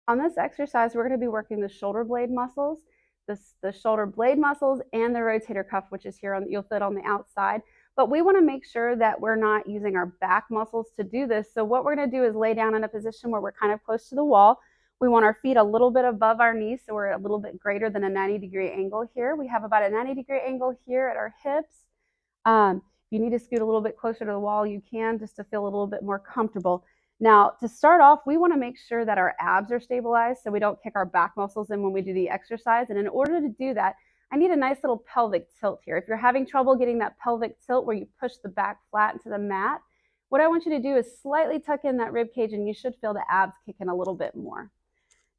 On this exercise, we're going to be working the shoulder blade muscles, the shoulder blade muscles and the rotator cuff, which is here on, you'll fit on the outside. But we want to make sure that we're not using our back muscles to do this. So what we're going to do is lay down in a position where we're kind of close to the wall. We want our feet a little bit above our knees, so we're a little bit greater than a 90-degree angle here. We have about a 90-degree angle here at our hips. If you need to scoot a little bit closer to the wall, you can, just to feel a little bit more comfortable. Now, to start off, we want to make sure that our abs are stabilized so we don't kick our back muscles in when we do the exercise. And in order to do that, I need a nice little pelvic tilt here. If you're having trouble getting that pelvic tilt where you push the back flat into the mat, what I want you to do is slightly tuck in that rib cage, and you should feel the abs kick in a little bit more.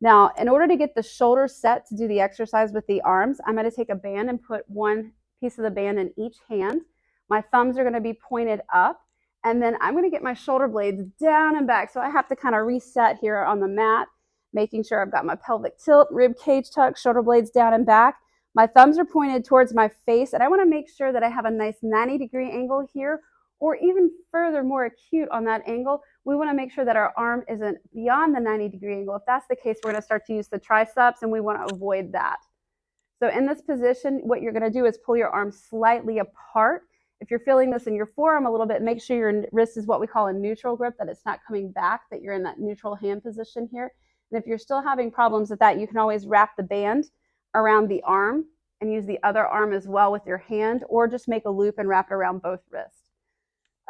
Now, in order to get the shoulders set to do the exercise with the arms, I'm going to take a band and put one piece of the band in each hand. My thumbs are going to be pointed up. And then I'm going to get my shoulder blades down and back. So I have to kind of reset here on the mat, making sure I've got my pelvic tilt, rib cage tuck, shoulder blades down and back. My thumbs are pointed towards my face, and I want to make sure that I have a nice 90-degree angle here, or even further, more acute on that angle. We want to make sure that our arm isn't beyond the 90-degree angle. If that's the case, we're going to start to use the triceps, and we want to avoid that. So in this position, what you're going to do is pull your arms slightly apart. If you're feeling this in your forearm a little bit, make sure your wrist is what we call a neutral grip, that it's not coming back, that you're in that neutral hand position here. And if you're still having problems with that, you can always wrap the band around the arm and use the other arm as well with your hand, or just make a loop and wrap it around both wrists.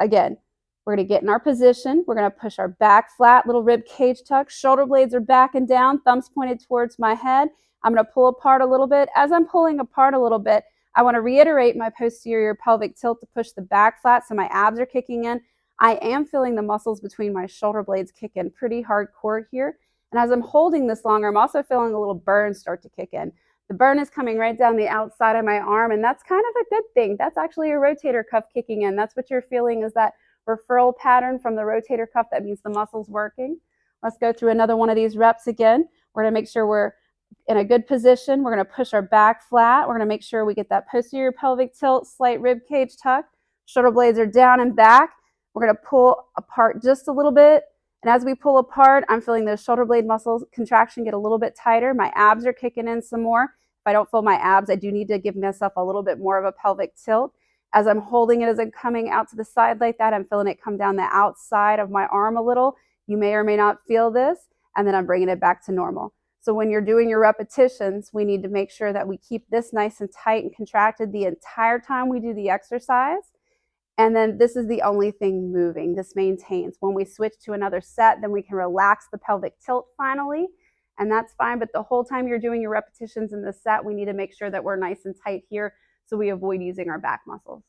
Again, we're going to get in our position. We're going to push our back flat, little rib cage tuck. Shoulder blades are back and down, thumbs pointed towards my head. I'm going to pull apart a little bit. As I'm pulling apart a little bit, I want to reiterate my posterior pelvic tilt to push the back flat so my abs are kicking in. I am feeling the muscles between my shoulder blades kick in pretty hardcore here. And as I'm holding this longer, I'm also feeling a little burn start to kick in. The burn is coming right down the outside of my arm, and that's kind of a good thing. That's actually a rotator cuff kicking in. That's what you're feeling, is that referral pattern from the rotator cuff. That means the muscle's working. Let's go through another one of these reps again. We're going to make sure we're in a good position. We're going to push our back flat. We're going to make sure we get that posterior pelvic tilt, slight rib cage tuck. Shoulder blades are down and back. We're going to pull apart just a little bit. And as we pull apart, I'm feeling those shoulder blade muscles contraction get a little bit tighter. My abs are kicking in some more. If I don't feel my abs, I do need to give myself a little bit more of a pelvic tilt. As I'm holding it, as I'm coming out to the side like that, I'm feeling it come down the outside of my arm a little. You may or may not feel this. And then I'm bringing it back to normal. So when you're doing your repetitions, we need to make sure that we keep this nice and tight and contracted the entire time we do the exercise. And then this is the only thing moving. This maintains. When we switch to another set, then we can relax the pelvic tilt finally, and that's fine. But the whole time you're doing your repetitions in this set, we need to make sure that we're nice and tight here so we avoid using our back muscles.